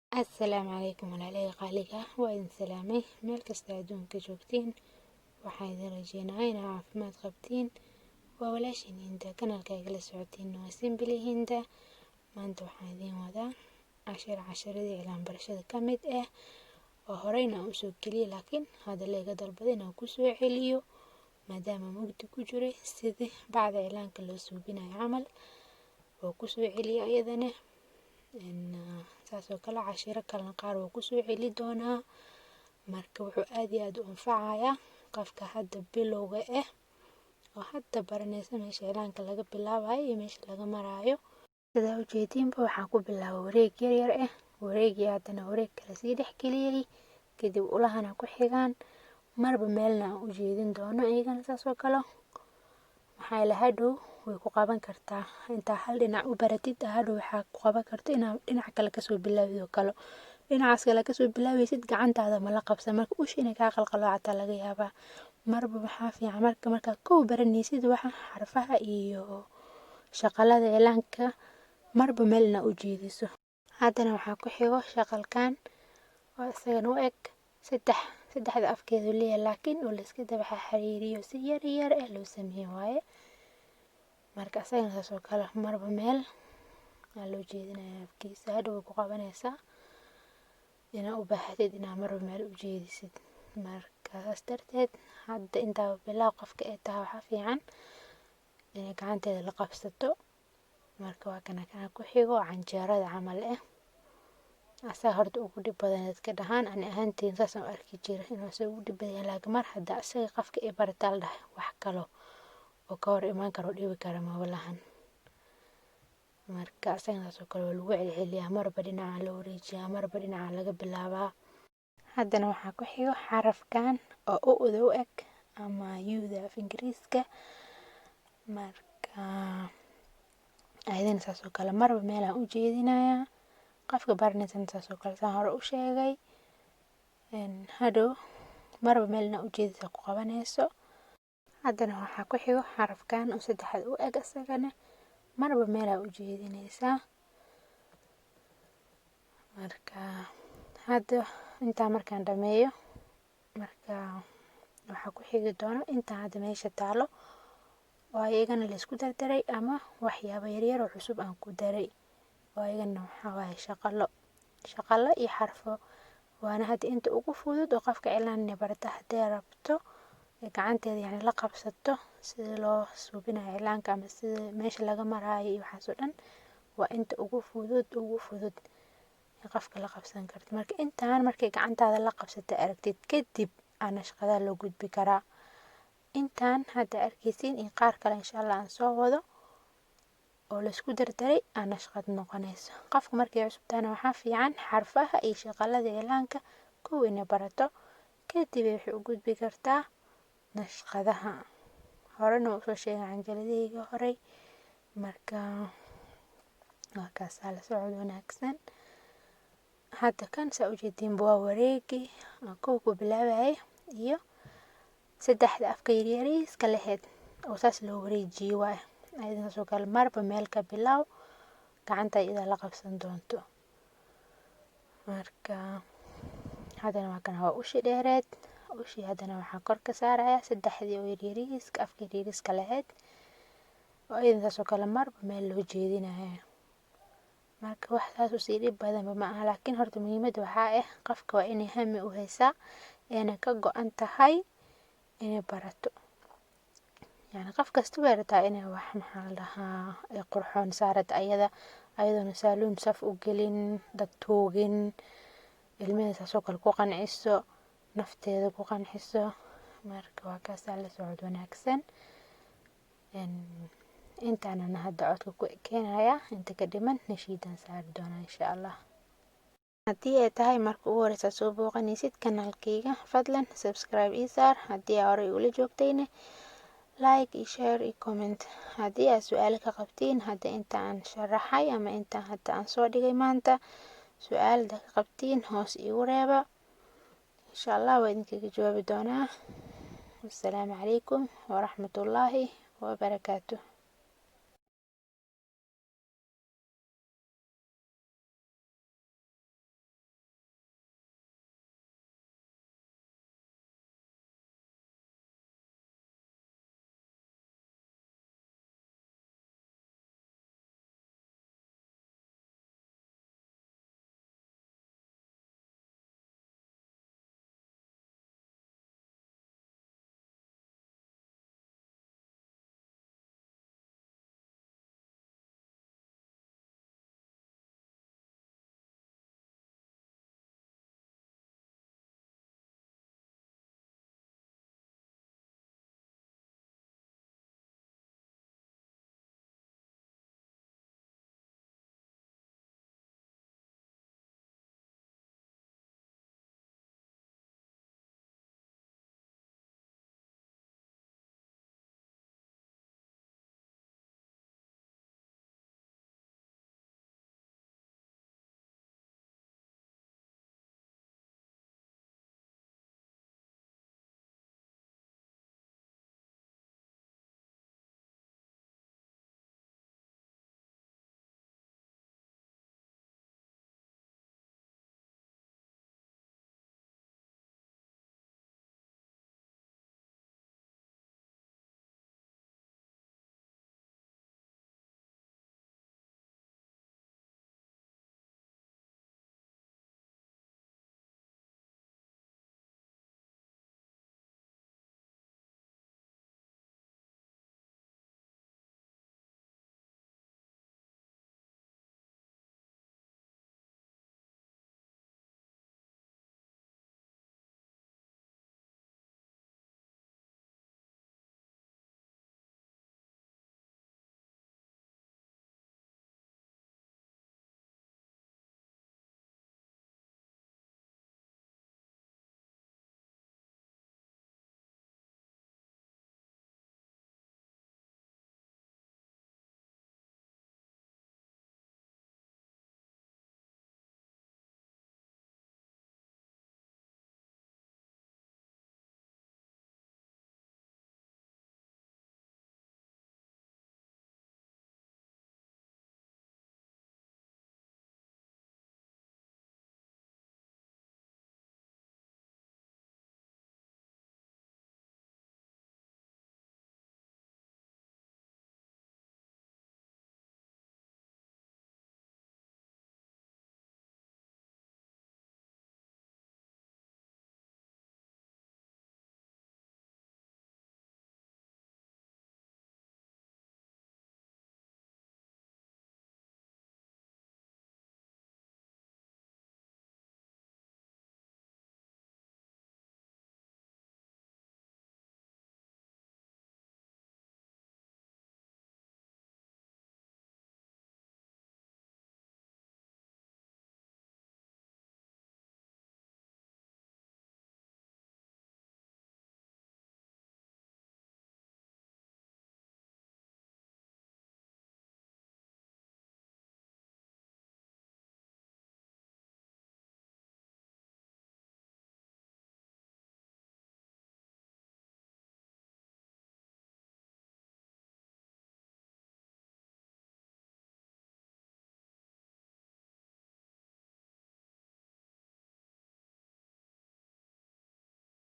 Assalaamu calaykum walaalay qaaliga waa idin salaamay meel kasta adduunka joogtiin waxaan idin rajeynayaa inaad caafimaad qabtiin waa walaashin Hinda kanaalkayga la socotiin waa Simply Hinda maanta waxaan idin wadaa casharadii cilaan barashada ka mid ah oo horeyna u soo geliyay laakiin hadda laga dalbaday inaan ku soo celiyo maadaama mugdi ku jiray sidii bacda cilaanka loo suubinayo camal oo ku soo celiyo iyadana saasoo kale cashiro kale qaar oo ku soo celi doonaa marka wuxuu aad iyo aad u anfacayaa qofka hadda bilowga ah oo hadda baranaysa meesha cilaanka laga bilaabayo iyo meesha laga marayo sida ujeedinba waxaan ku bilaabay wareeg yar ah wareegii haddana wareeg kale sii dhex geliyay kadib ulahana ku xigaan marba meelna u jeedin doono iyagana saasoo kale maxay la hadhow way ku qaban kartaa inta hal dhinac u baratid hadhow waxaa ku qaban karto inaad dhinac kale ka soo bilaabiyo kale dhinacaas kale ka soo bilaabaysid gacantaada ma la qabsan marka ush inay ka qalqaloocataa laga yaabaa marba waxaa fiican marka kow baranaysid waxa xarfaha iyo shaqalada cilaanka marba meelna u jeediso haddana waxaa ku xigo shaqalkan oo isagana u eg saddexda afkeedu leeyahay laakiin oo la iska daba xiriiriyo si yar ah loo sameeyo waaye marka asagana saasoo kale marba meel loo jeedinayaa afkiisa hadhow ku qabanaysaa inaa u baahatid inaa marba meel u jeedisid markaas darteed hadda intaa bilow qofka ee taa waxaa fiican inay gacanteeda la qabsato marka waa kana ku xigo canjeerada camal ah asaa horta ugu dhib badan dadka dhahaan ani ahaantiin saasaan u arki jiray inuu asaga ugu dhib badan laakiin mar hadda asaga qofka ee barataa la dhahay wax kalo oo ka hor imaan karo dhibi kara ma walahan marka asagana saasoo kale waa lagu celceliyaa marba dhinaca la wareejiyaa marba dhinaca laga bilaabaa haddana waxaa ku xigo xarafkan oo u eg ama yuda af ingiriiska marka ayadana saasoo kale marba meelaan u jeedinayaa qofka baranaysan saasoo kale saan hore u sheegay hadhow marba meelna u jeedisa ku qabanayso haddana waxaa ku xigo xarafkan oo saddexaad u eg asagana marba meelaa u jeedinaysaa marka hadda intaa markaan dhameeyo marka waxaa ku xigi doono intaa hadda meesha taalo oo ayagana la isku dardaray ama waxyaabo yaryar oo cusub aan ku daray oo ayagana waxaa waaye shaqalo iyo xarfo waana hadda inta ugu fudud oo qofka cilaan inay barata haddii rabto gacanteeda yani la qabsato sida loo suubinayo cilaanka ama sida meesha laga maraayo iyo waxaas oo dhan waa inta ugu fudud qofka la qabsan karto marka intaan markay gacantaada la qabsato aragtid kadib ana shaqada loo gudbi karaa intaan hadda arkaysiin in qaar kale insha Allah aan soo wado oo la isku dardaray ana shaqad noqonayso qofka markay cusubtaana waxaa fiican xarfaha iyo shaqalada cilaanka kow inay barato kadib waxay u gudbi kartaa nashqadaha horena u soo sheegay canjaladayga horey marka waa kaasaa la socod wanaagsan hadda kan saa ujeediin waa wareegi kow ku bilaabayay iyo saddexda afka yaryariiska lahayd oo saas loo wareejiyo waaye ayadana soo kale marba meel ka bilow gacanta iyada la qabsan doonto marka haddana waa kana waa ushi dheereed ushi haddana waxaa kor ka saaraya saddexdii oo yaryariiska afka yaryariiska lahayd oo ayadana saasoo kale marba meel loo jeedinayo marka wax saas u sii dhib badanba ma aha laakiin horta muhiimadda waxaa ah qofka waa inay hami u haysaa eena ka go-an tahay inay barato yani qof kasta way rabtaa inay wax maxaa la dhahaa ay qurxoon saarata ayadoona saaluun saf u gelin dad toogin ilmaheeda saasoo kale ku qanciso nafteeda ku qanciso marka waa kaasaa la socod wanaagsan intaana hadda codka ku keenaya inta ka dhiman nashiidan saari doonaa insha Allah haddii ay tahay marka ugu horeysa soo booqanaysid kanaalkayga fadlan subscribe ii saar haddii aad horey ula joogtayna like iyo share iyo comment haddii aad su'aalo ka qabtiin hadda inta aan sharaxay ama inta hadda aan soo dhigay maanta su'aal ka qabtiin hoos iigu reeba insha Allah waa idinkaga jawaabi doonaa wassalaamu calaykum waraxmatullaahi wabarakaatuh